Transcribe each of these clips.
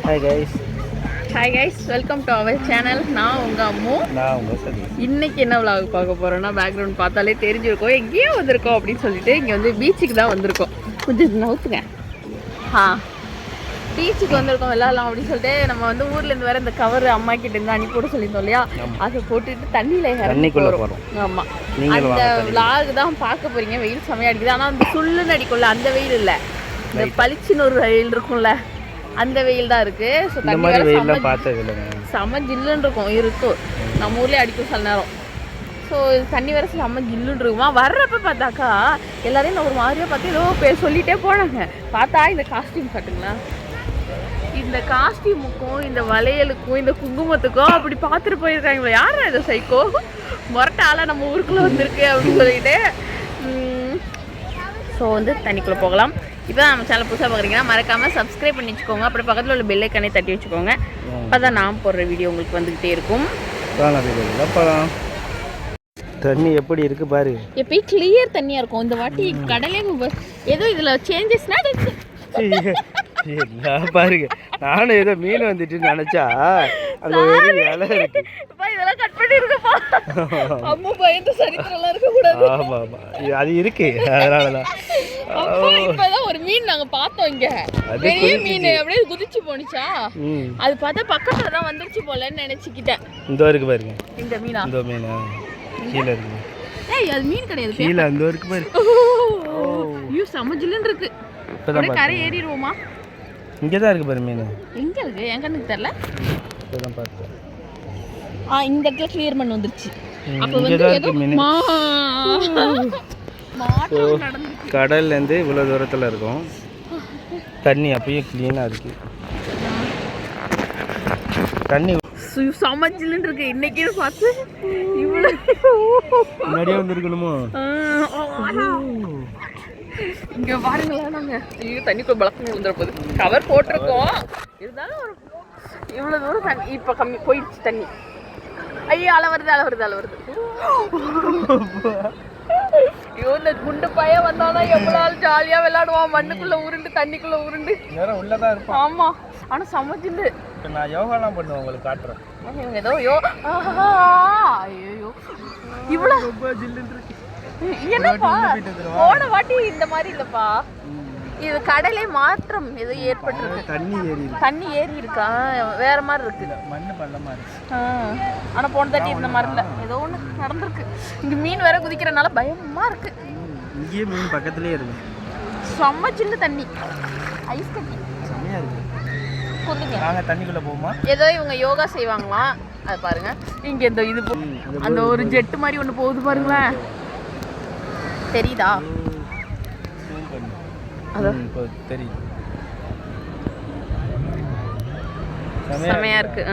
Hi guys. Hi guys, welcome to our channel. நான் உங்கள் அம்மு. நான் உங்கள் சதீஷ். இன்றைக்கி என்ன விளாக் பார்க்க போகிறோன்னா, பேக்ரவுண்ட் பார்த்தாலே தெரிஞ்சிருக்கோம் எங்கேயோ வந்திருக்கோம் அப்படின்னு சொல்லிட்டு. இங்கே வந்து பீச்சுக்கு தான் வந்திருக்கோம். கொஞ்சம் நவுத்துங்க. பீச்சுக்கு வந்திருக்கோம் விளாட்லாம் அப்படின்னு சொல்லிட்டு. நம்ம வந்து ஊர்லேருந்து வேறு இந்த கவர் அம்மா கிட்ட இருந்து அனுப்பி போட சொல்லியிருந்தோம் இல்லையா, அதை போட்டுட்டு தண்ணிக்குள்ளே போகிறோம். ஆமாம், அந்த விளாக் தான் பார்க்க போகிறீங்க. வெயில் செமையாக அடிக்குது. ஆனால் அந்த சுள்ளுன்னு அடிக்கும்ல, அந்த வெயில் இல்லை, இந்த பளிச்சுன்னு ஒரு வெயில் இருக்கும்ல, அந்த வெயில் தான் இருக்கு. ஸோ தண்ணி செம்ம ஜில்லுன்னு இருக்கும். நம்ம ஊர்லேயே அடிக்கும் சில நேரம். ஸோ தண்ணி வேற செம்ம ஜில்லுன்னு இருக்குமா. வர்றப்ப பார்த்தாக்கா எல்லாரையும் நான் ஒரு மாதிரியாக பார்த்து ஏதோ சொல்லிகிட்டே போனாங்க. பார்த்தா இந்த காஸ்டியூம் காட்டுங்களா, இந்த காஸ்டியூமுக்கும் இந்த வளையலுக்கும் இந்த குங்குமத்துக்கும் அப்படி பார்த்துட்டு போயிருக்காங்களே. யாரா இதை சைக்கோ மொரட்டால நம்ம ஊருக்குள்ளே வந்திருக்கு அப்படின்னு சொல்லிட்டு. ஸோ வந்து தண்ணிக்குள்ளே போகலாம். இப்போ தான் நம்ம சேனல் புதுசாக பார்க்குறீங்கன்னா மறக்காமல் சப்ஸ்கிரைப் பண்ணி வச்சுக்கோங்க. அப்புறம் பக்கத்தில் உள்ள பெல் ஐக்கானே தட்டி வச்சுக்கோங்க. அப்போ தான் நான் போடுற வீடியோ உங்களுக்கு வந்துக்கிட்டே இருக்கும். தண்ணி எப்படி இருக்கு பாரு. எப்பயும் கிளியர் தண்ணியாக இருக்கும். இந்த வாட்டி கடலே ஏதோ இதில் சேஞ்சஸ்னா பாருங்க. நானும் ஏதோ மீன் வந்துட்டு நினைச்சா அங்க ஒரு இலை இருக்கு. இதெல்லாம் கட் பண்ணி இருக்குப்பா. அம்மா பயந்து சரித்திரம்லாம் இருக்க கூடாது. ஆமா ஆமா, அது இருக்கு. அதனாலதான் இப்பதான் ஒரு மீன் நாங்க பார்த்தோம். இங்க பெரிய மீன் அப்படியே குதிச்சு போனுச்சா, அது பார்த்தா பக்கத்துல தான் வந்துருச்சு போலன்னு நினைச்சுக்கிட்டேன். இந்த இருக்கு பாருங்க. இந்த மீனா? இந்த மீனா கீழ இருக்கு. ஏய், அது மீன் கிடையாது. கீழ அந்த இருக்கு பாரு. ஐயோ சமஜிலன்னு இருக்கு. அப்படியே கரை ஏறிடுவோமா? இங்கே தான் இருக்கு பாரு மீன். எங்க இருக்கு? என் கண்ணுக்கு தெரியல. இப்பதான் பார்த்தேன். இந்த இடத்துல கிளியர் பண்ண வந்துருச்சு. அப்ப வந்து கடல்ல இருந்து இவ்வளவு தூரத்துல இருக்கும். தண்ணி அப்பயே கிளீனா இருக்கு. தண்ணி சமஜிலன்னு இருக்கு. இன்னைக்கு பார்த்து இவ்வளவு நிறைய வந்துருக்கணுமோ. இங்க பாருங்களா, நாங்க தண்ணிக்குள்ள பழக்கம் வந்துட போகுது. கவர் போட்டிருக்கோம், இருந்தாலும் இவ்வளவு தூரம் தண்ணி இப்ப கம்மி போயிடுச்சு தண்ணி. ஐயோ, அலை வருது. ஐயோ, இந்த குண்டு பையன் வந்தாதான் எவ்வளவு ஜாலியா விளையாடுவான். மண்ணுக்குள்ள உருண்டு தண்ணிக்குள்ள உருண்டு உள்ளதான் இருப்பான். ஆமா, ஆனா சமஜில்லு. நான் யோகாலாம் பண்ணுவேன், உங்களுக்கு காட்டுறேன். ஏதோ ஐயோ இவ்வளவு ஜில்லுன்னு இருக்கு. என்னப்பா போன வாட்டி இந்த மாதிரி இல்லப்பா, இது கடலே மாற்றம் ஏதோ ஏற்பட்டிருக்கு. தண்ணி ஏறி இருக்கா, வேற மாதிரி இருக்கு. மண்ணு பள்ளமா இருக்கு. ஆனா போன தாட்டி இந்த மாதிரி இல்ல, ஏதோ ஒண்ணு நடந்திருக்கு. இங்க மீன் வேற குதிக்கிறனால பயமா இருக்கு. இங்கேயே மீன் பக்கத்துலயே இருக்கு. செம்ம சின்ன தண்ணி, ஐஸ் கட்டி செம்மையா இருக்கு. சொல்லுங்க, நாங்க தண்ணிக்குள்ள போவோமா? ஏதோ இவங்க யோகா செய்வாங்களாம். அது பாருங்க, இங்க இந்த இது அந்த ஒரு ஜெட் மாதிரி ஒண்ணு போகுது பாருங்களேன். தெரியுதா? தெரியும். செமையா இருக்கு.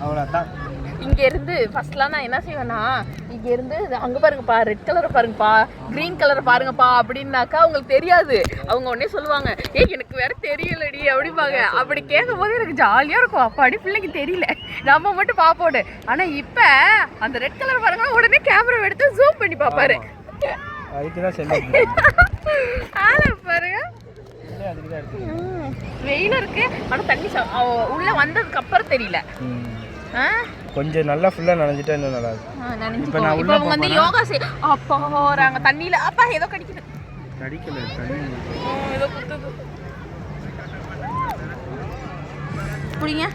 அவ்வளோதான். இங்க இருந்து ஃபர்ஸ்ட்லாம் நான் என்ன செய்வேன்னா, இங்க இருந்து அங்க பாருங்கப்பா, ரெட் கலரை பாருங்கப்பா, கிரீன் கலரை பாருங்கப்பா அப்படின்னாக்கா அவங்களுக்கு தெரியாது. அவங்க உடனே சொல்லுவாங்க, ஏய் எனக்கு வேற தெரியலடி அப்படிப்பாங்க. அப்படி கேட்கும் போது எனக்கு ஜாலியா இருக்கும். அப்பாடி பிள்ளைக்கு தெரியல, நம்ம மட்டும் பாப்போடு. ஆனா இப்ப அந்த ரெட் கலர் பாருங்க, உடனே கேமரா எடுத்து ஜூம் பண்ணி பாப்பாரு. பாருங்க, வெயில இருக்கு. ஆனா தண்ணி உள்ள வந்ததுக்கு அப்புறம் தெரியல. கொஞ்சம் நல்லா ஃபுல்லா நனைஞ்சிட்டா இன்னும் நல்லா இருக்கும். இப்போ நான் உள்ள வந்து யோகா அப்பா போறாங்க தண்ணியில. அப்பா ஏதோ கடிக்குது. கடிக்கல, தண்ணி ஏதோ குத்துது. புடிங்க.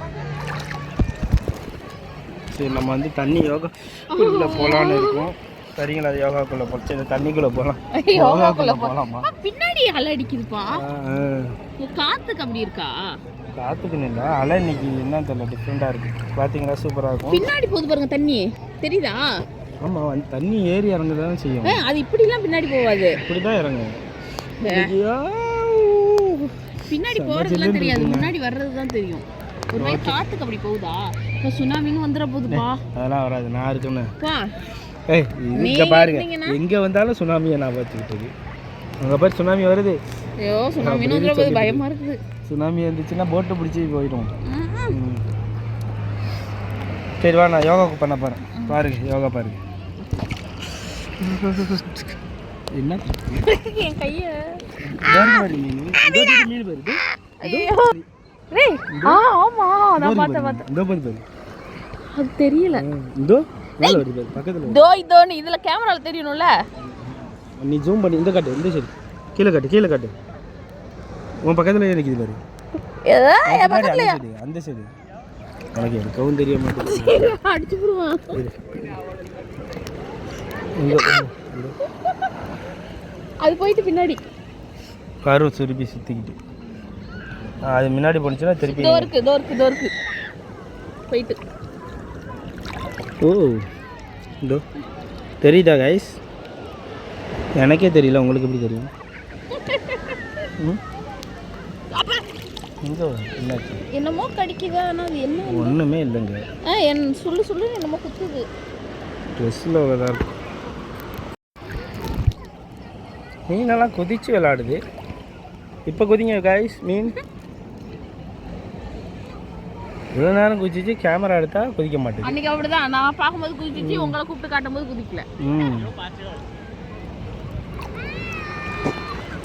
சரி, நம்ம வந்து தண்ணி யோகா உள்ள போலான்னு இருக்கோம். சரிங்களா? யோகாக்குள்ள போச்சு, இந்த தண்ணிக்குள்ள போலாம். யோகாக்குள்ள போலாமா? பின்னாடி அலை அடிக்குதுப்பா. காத்துக்கு அப்படி இருக்கா? காத்துக்கு இல்லை, அலை இன்னைக்கு என்ன தெரியல, டிஃப்ரெண்டா இருக்கு. பாத்தீங்களா? சூப்பரா இருக்கும். பின்னாடி போகுது பாருங்க தண்ணி, தெரியுதா? ஆமா, தண்ணி ஏறி இறங்குதான் செய்யும். அது இப்படி எல்லாம் பின்னாடி போகாது, இப்படிதான் இறங்கும். பின்னாடி போறதுலாம் தெரியாது, முன்னாடி வர்றதுதான் தெரியும். ஒருவேளை காத்துக்கு அப்படி போகுதா? இப்போ சுனாமின்னு வந்துட போகுதுப்பா. அதெல்லாம் வராது, நான் இருக்குன்னு. ஏய், இங்க பாருங்க, எங்க வந்தாலும் சுனாமியை நான் பார்த்துக்கிட்டு. அங்க பாரு சுனாமி வருது. ஐயோ, சுனாமின்னு வந்துட போகுது, பயமா இருக்குது. சுனாமி வந்துச்சுன்னா போட்டு பிடிச்சி போயிடும். சரி வா, நான் யோகா பண்ண போறேன். பாருங்க, யோகா பாருங்க. என்ன என் கையை மீன் வருது ஐயோ ரேய் ஆமா நான் பார்த்தேன் இதோ பாரு அது தெரியல இதோ மேல வருது பாரு பக்கத்துல இதோன்னு இதுல கேமரால தெரியணும்ல நீ ஜூம் பண்ணி இந்த காட்டு இந்த சைடு கீழே காட்டு உன் பக்கத்துல இருக்குது பாரு ஏதா என் பக்கத்துலயா அந்த சைடு உனக்கு எடுக்கவும் தெரிய மாட்டேங்குது அடிச்சு விடுவான் அது போயிட்டு பின்னாடி கரு சுருப்பி சுத்திக்கிட்டு அது முன்னாடி போனுச்சுன்னா திருப்பி இதோ இருக்கு போயிட்டு ஓ இதோ தெரியுதா கைஸ் எனக்கே தெரியல உங்களுக்கு எப்படி தெரியும் என்னாச்சு என்னமோ கடிக்குதா ஆனால் அது என்ன ஒன்றுமே இல்லைங்க என் சொல்லு என்னமோ குத்துது ட்ரெஸ்ஸில் தான் இருக்கும் மீனெல்லாம் கொதிச்சு விளாடுது இப்போ கொதிங்க கைஸ் மீன் இவ்வளோ நேரம் குதிச்சு கேமரா எடுத்தா கொதிக்க மாட்டேங்குது அன்னைக்கு அப்படிதான் நான் பார்க்கும்போது குதிச்சிச்சு உங்களை கூப்பிட்டு காட்டும்போது குதிக்கல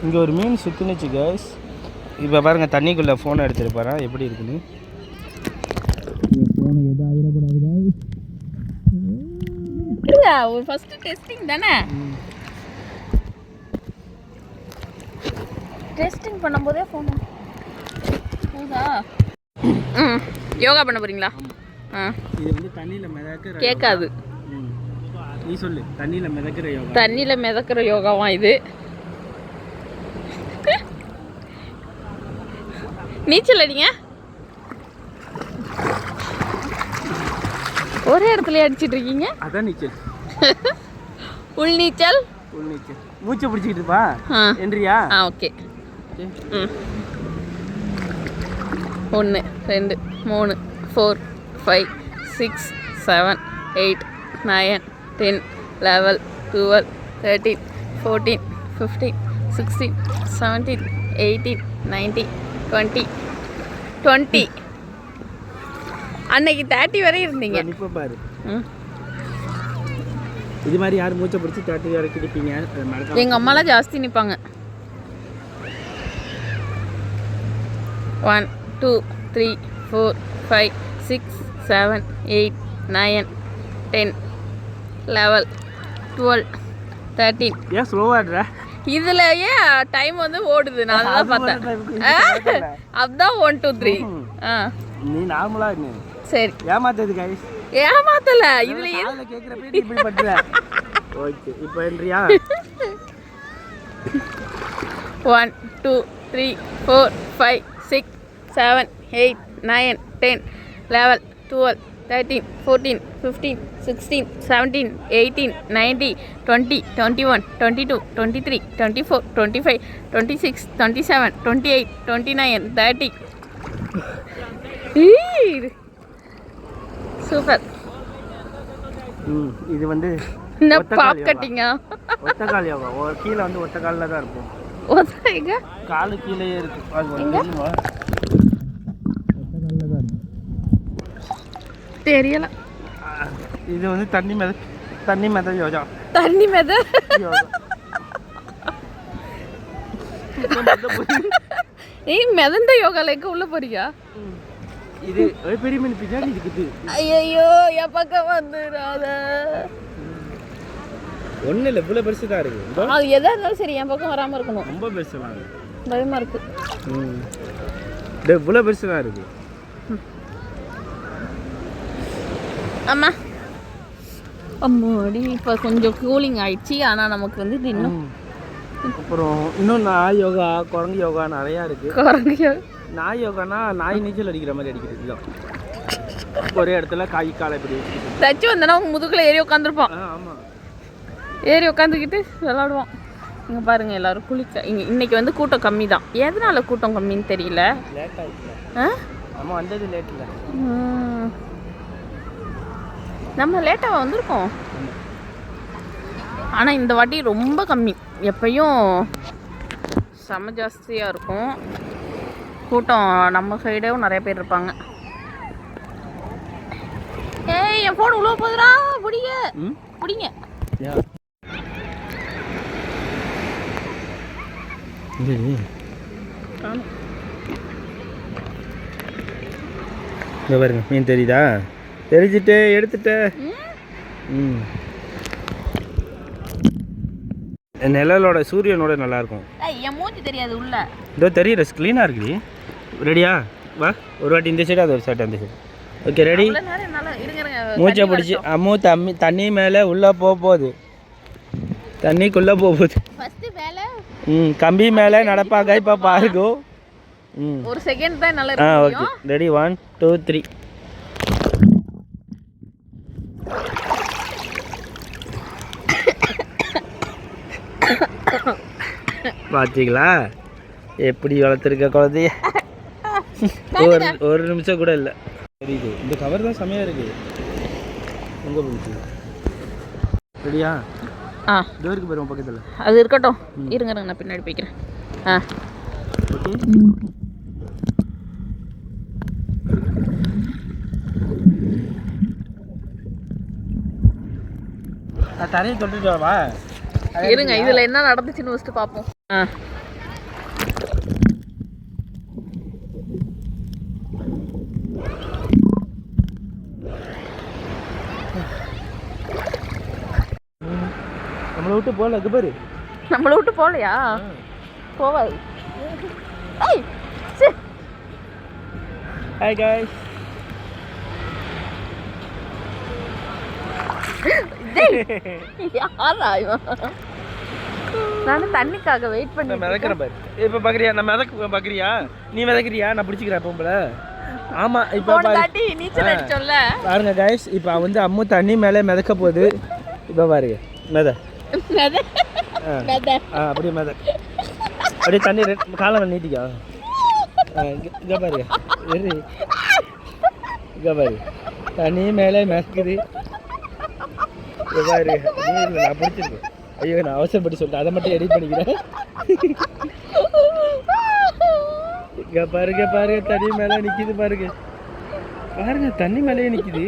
இங்கே ஒரு மீன் சுற்றுனுச்சு கைஸ் இப்போ பாருங்கள் தண்ணிக்குள்ளே ஃபோனை எடுத்துகிட்டு போகிறேன் எப்படி இருக்குன்னு ஃபோனை எதுவும் ஆகிடக்கூடாது ஒரு ஃபர்ஸ்ட் டெஸ்டிங் தானே டெஸ்டிங் பண்ணும்போதே ஃபோன் போதா யோகா பண்ண போறீங்களா இது வந்து தண்ணியில் மிதக்கிற கேட்காது நீ சொல்லு தண்ணியில் மிதக்கிற யோகா தண்ணியில் மிதக்கிற யோகாவா இது நீச்சல் அடிங்க ஒரே இடத்துல அடிச்சிட்டு இருக்கீங்க அதான் நீச்சல் உள் நீச்சல் மூச்சை பிடிச்சிக்கிட்டு இருப்பா என்றியா ஓகே 1 2 3 4 5 6 7 8 9 10 11 12 13 14 15 16 17 18 19 20 அன்னைக்கு 30 வரை இருந்தீங்க இப்போ பாரு இது மாதிரி யார் மூச்சை பிடிச்சி 30 வரைக்கும் நிற்பீங்க எங்கள் அம்மாலாம் ஜாஸ்தி நிற்பாங்க 1 2 3 4 5 6 7 8 9 10 11 12 13 ஏன் ஸ்லோவாடுற இதுலயே டைம் வந்து ஓடுது நான் அதான் பார்த்தேன் அதான் 1 2 3 நீ நார்மலா நீ சரி ஏமாத்தது கைஸ் ஏமாத்தல இதுல கேக்குறப்ப நீ இப்படி பண்ற ஓகே இப்போ என்றியா 1 2 3 4 5 6 7 8 9 10 11 12 13 14 15 16 17 18 19 20 21 22 23 24 25 26 27 28 29 30 சூப்பர் இது வந்து என்ன பாப் கட்டிங்கா ஒத்தக்கால் யோகா கீழே வந்து ஒத்த காலில் தான் இருக்கும் எங்க காலு கீழே இருக்கு ஒத்த காலில் தான் இருக்கும் தெரியல இது வந்து தண்ணி மெத யோகா ஏய் மெதந்த யோகால எங்க உள்ள போறியா இது பெரிய மீன் பின்னாடி இருக்குது ஐயோ என் பக்கம் வந்துடாத ஒன்றும் இல்லை இவ்வளோ பெருசு தான் இருக்குது அது எதா இருந்தாலும் சரி என் பக்கம் வராமல் இருக்கணும் ரொம்ப பெருசுலாம் பயமாக இருக்கு இவ்வளோ பெருசு தான் இருக்குது அம்மா அம்மாடி இப்போ கொஞ்சம் கூலிங் ஆயிடுச்சு ஆனால் நமக்கு வந்து இது இன்னும் அப்புறம் இன்னும் நாய் யோகா குரங்கு யோகா நிறையா இருக்குது குரங்கு நாய் யோகானா நாய் நீச்சல் அடிக்கிற மாதிரி அடிக்கிறது இதுதான் ஒரே இடத்துல காலை இப்படி தச்சு வந்தனா முதுகில் ஏறி உட்காந்துருப்பான் ஆமாம் ஏறி உட்காந்துக்கிட்டு விளாடுவோம் இங்கே பாருங்கள் எல்லோரும் குளிக்க இன்னைக்கு வந்து கூட்டம் கம்மி தான் எதனால கூட்டம் கம்மின்னு தெரியல லேட் ஆகிடுச்சு நம்ம வந்தது லேட்டில் நம்ம லேட்டாக வந்திருக்கோம் ஆனால் இந்த வாட்டி ரொம்ப கம்மி எப்பயும் செம ஜாஸ்தியாக இருக்கும் கூட்டம் நம்ம சைடேவும் நிறைய பேர் இருப்பாங்க ஏய் என் ஃபோன் உள்ள போகுதுடா பிடிங்க இங்கே பாருங்க மீன் தெரியுதா? தெரிஞ்சுட்டு எடுத்துட்டேன். நிழலோட சூரியனோட நல்லாயிருக்கும். என் மூஞ்சி தெரியாது உள்ள. இதோ தெரியுற க்ளீனாக இருக்குது. ரெடியா? வா ஒரு வாட்டி இந்த சைடு, அது ஒரு சைடு அந்த சைடு. Okay ready? மூச்சை பிடிச்சி தண்ணி மேலே உள்ளே போகுது. தண்ணிக்குள்ளே போகுது. கம்பி மேலே நடப்பாங்க. இப்போ பாருங்க. ஒரு செகண்ட் தான் நல்லா ஓகே ரெடி 1 2 3. பார்த்தீங்களா எப்படி வளர்த்துருக்க குழந்தைய? ஒரு நிமிஷம் கூட இல்லை. தெரியுது. இந்த கவர் தான் செமையாக இருக்குது. எங்கே போச்சு? ரெடியா? இது வரைக்கும் போயிடும் பக்கத்தில். அது இருக்கட்டும். இருங்க நான் பின்னாடி போய்க்கிறேன். ஓகே நான் தரையை தொட்டுட்டு வரவா? இருங்க இதில் என்ன நடந்துச்சுன்னு ஃபஸ்ட்டு பார்ப்போம். நம்மளை விட்டு போகல. இது பாரு, நம்மளை விட்டு போகலையா? போவாது. Hi guys. நானும் தண்ணிக்காக வெயிட் பண்ணி மிதக்கிறேன் பாரு. இப்போ பார்க்குறியா? நான் பார்க்குறியா? நீ மிதக்கிறியா? நான் பிடிச்சிக்கிறேன் பொம்பளை. ஆமாம் இப்போ நீச்சல் அடிச்சோம்ல பாருங்க காய்ஸ். இப்போ வந்து அம்மு தண்ணி மேலே மிதக்க போகுது. இப்போ பாருங்க மெத அப்படியே மெத அப்படியே தண்ணி காலம் நீட்டிக்கா. இங்கே பாருங்க இங்கே பாரு தண்ணி மேலே மிதக்குது. பாரு நான் பிடிச்சிருக்கேன். ஐயோ நான் அவசரப்பட்டு சொல்லிட்டேன். அதை மட்டும் எடிட் பண்ணிக்கிறேன். இங்கே பாருங்க பாருங்க தண்ணி மேலே நிற்கிது. பாருங்க பாருங்க தண்ணி மேலேயே நிற்கிது.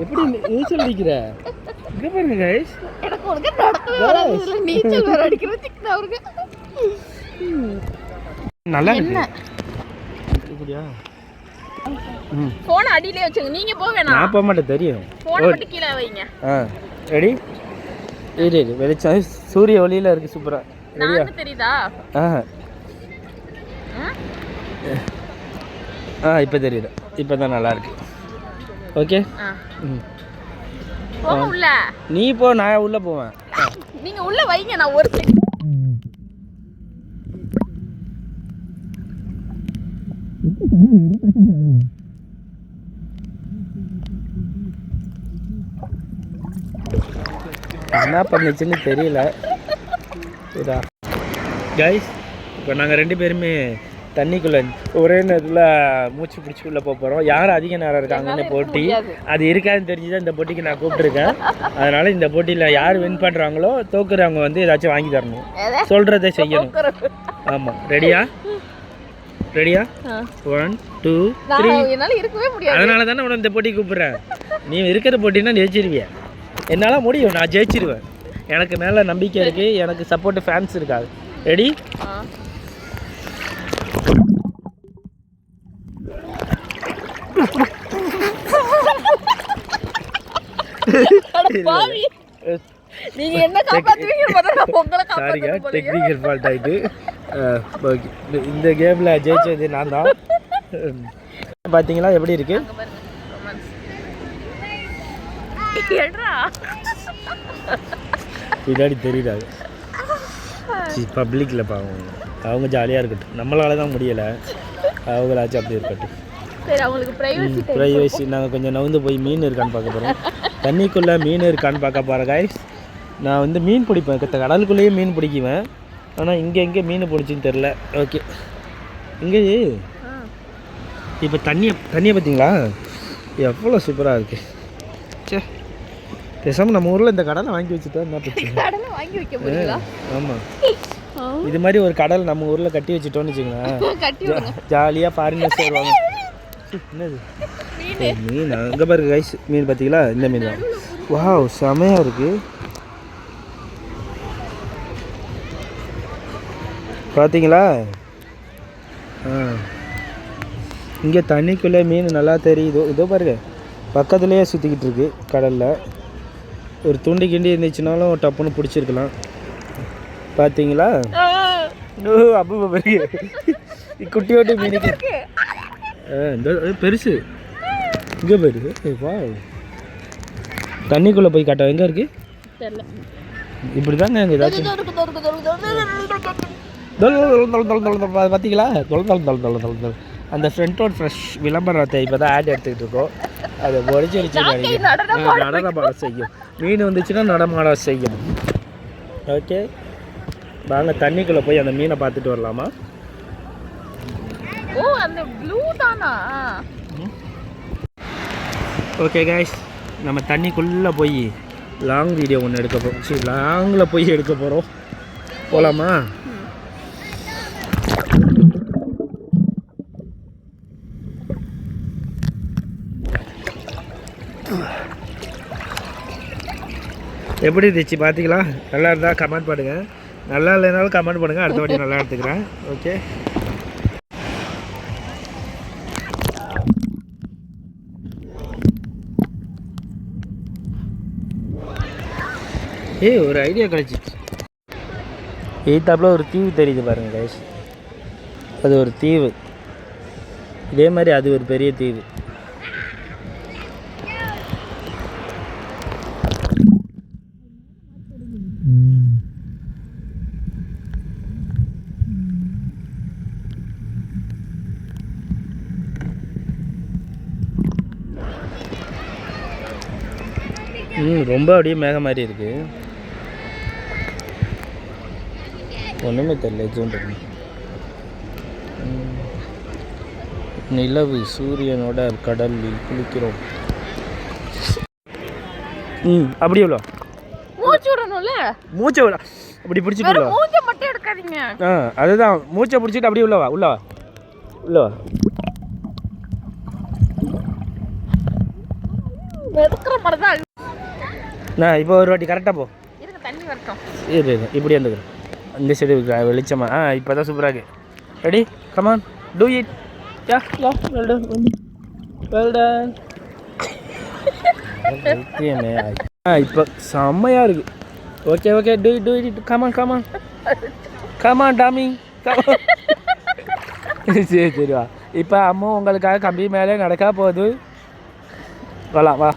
எப்படி நீச்சல் அடிக்கிற? இங்கே பாருங்க கைஸ். நல்லா இருக்கு. இப்படியா? போன் அடியிலே வச்சுங்க. நீங்க போக வேணாம். நான் போக மாட்டேன் தெரியும். போன் மட்டும் கீழே வைங்க. ரெடி? இது வெளிச்சம் சூரிய ஒளியில இருக்கு. சூப்பரா. ரெடியா? தெரியுதா? இப்போ தெரியுது. இப்போ தான் நல்லா இருக்கு. ஓகே போங்க உள்ள. நீ போ, நான் உள்ள போவேன். நீங்க உள்ள வைங்க. நான் ஒரு செகண்ட். என்ன பண்ணுச்சுன்னு தெரியல. கைஸ் இப்போ நாங்கள் 2 பேருமே தண்ணிக்குள்ளே ஒரே நேரத்தில் மூச்சு பிடிச்சிக்குள்ளே போகிறோம். யார் அதிக நேரம் இருக்காங்கன்னு போட்டி. அது இருக்காதுன்னு தெரிஞ்சுதான் இந்த போட்டிக்கு நான் கூப்பிட்டுருக்கேன். அதனால் இந்த போட்டியில் யார் வின் பண்ணுறாங்களோ தோக்குறவங்க வந்து ஏதாச்சும் வாங்கி தரணும். சொல்கிறத செய்யணும். ஆமாம் ரெடியா? ரெடியா? 1 2 3. அதனால தானே உன இந்த போட்டி கூப்பிட்றேன். நீ இருக்கிற போட்டின்னா ஜெயிச்சிருவிய. என்னால் முடியும். நான் ஜெயிச்சிருவேன். எனக்கு மேலே நம்பிக்கை இருக்குது. எனக்கு சப்போர்ட்டு ஃபேன்ஸ் இருக்காது. ரெடி? நீங்க என்ன காப்பாத்துவீங்க பார்த்தா உங்களை சாரிங்க, டெக்னிக்கல் ஃபால்ட் ஆயிட்டு. இந்த கேம்ல ஜெயிச்சது நான் தான். பாத்தீங்களா எப்படி இருக்கு? பின்னாடி தெரியுறாங்க. பப்ளிக்ல பாவம். அவங்க ஜாலியாக இருக்கட்டும். நம்மளால தான் முடியலை. அவங்களாச்சும் அப்படி இருக்கட்டும். சரி, அவங்களுக்கு ப்ரைவசி. நாங்கள் கொஞ்சம் நவுந்து போய் மீன் இருக்கான்னு பார்க்க போகிறோம். தண்ணிக்குள்ளே மீன் இருக்கான்னு பார்க்க போகிறேன் காய்ஸ். நான் வந்து மீன் பிடிப்பேன். கடலுக்குள்ளேயே மீன் பிடிக்குவேன். ஆனால் எங்கே மீன் பிடிச்சின்னு தெரில. ஓகே இங்கே இப்போ தண்ணியை பார்த்தீங்களா? எவ்வளோ சூப்பராக இருக்குது. சே பேசாமல் நம்ம ஊரில் இந்த கடலை வாங்கி வச்சுட்டா என்ன பிரச்சனை? ஆமாம், இது மாதிரி ஒரு கடல் நம்ம ஊரில் கட்டி வச்சுட்டோன்னு வச்சுக்கோங்களேன். ஜாலியாக ஃபாரினர்ஸ் வருவாங்க. என்னது மீன்? அங்கே பாருங்க கைஸ், மீன் பார்த்தீங்களா? இந்த மீன் தான். வாவ் செமையாக இருக்குது. பார்த்தீங்களா? இங்கே தண்ணிக்குள்ளே மீன் நல்லா தெரியுதோ. இதோ பாருங்க, பக்கத்துலேயே சுற்றிக்கிட்டு இருக்கு கடலில். ஒரு துண்டி கிண்டி இருந்துச்சுனாலும் டப்புன்னு பிடிச்சிருக்கலாம். பார்த்தீங்களா? அப்போ பெரிய குட்டியோட்டி மீனுக்கு இந்த பெருசு இங்கே போயிருக்கு. வா, தண்ணிக்குள்ளே போய் காட்ட எங்கே இருக்குது இப்படி தாங்க எங்கள் ஏதாச்சும் பார்த்தீங்களா? அந்த ஃப்ரண்ட்டோட ஃப்ரெஷ் விளம்பரத்தை இப்போ தான் ஆட் எடுத்துக்கிட்டு இருக்கோம். அதை ஒடிச்சு நடனமாட செய்யும். மீன் வந்துச்சுன்னா நடமாட செய்யும். ஓகே, வாங்க தண்ணிக்குள்ளே போய் அந்த மீனை பார்த்துட்டு வரலாமா? ஓகே கைஸ், நம்ம தண்ணிக்குள்ளே போய் லாங் வீடியோ ஒன்று எடுக்க போகிறோம். சரி, லாங்கில் போய் எடுக்க போகிறோம். போகலாமா? எப்படி இருந்துச்சு பார்த்தீங்களா? நல்லா இருந்தால் கமெண்ட் பண்ணுங்கள், நல்லா இல்லைனாலும் கமெண்ட் பண்ணுங்கள். அடுத்த வாட்டி நல்லா எடுத்துக்கிறேன். ஓகே, ஒரு ஐடியா கிடச்சிச்சு. எய்த்தாப்பில் ஒரு தீவு தெரியுது பாருங்கள் கைஸ், அது ஒரு தீவு. இதே மாதிரி அது ஒரு பெரிய தீவு. ரொம்ப அப்படியே மேகம் மாதிரி இருக்குது. ஒன்றுமே தெரியல. ஜூன் நிலவு சூரியனோட கடலில் குளிக்கிறோம். அப்படி எவ்வளோ மூச்சு விடணும்ல? மூச்சை விட அப்படி பிடிச்சிட்டு மூச்சை மட்டும் எடுக்காதீங்க. அதுதான், மூச்சை பிடிச்சிட்டு அப்படியே உள்ளவா உள்ளவா உள்ளவா. நான் இப்போ ஒரு வாட்டி கரெக்டாக போ. தண்ணி வரட்டும். இரு இப்படி வந்துக்கிறேன். இந்த சைடு வெளிச்சமா? இப்போ தான் சூப்பராக இருக்கு. Ready, come on, do it. இப்போ செம்மையாக இருக்கு. Okay okay, do it. Come on Tommy. சரி வா. இப்போ அம்மா உங்களுக்காக கம்பி மேலே நடக்க போகுது. வரலாம் வா.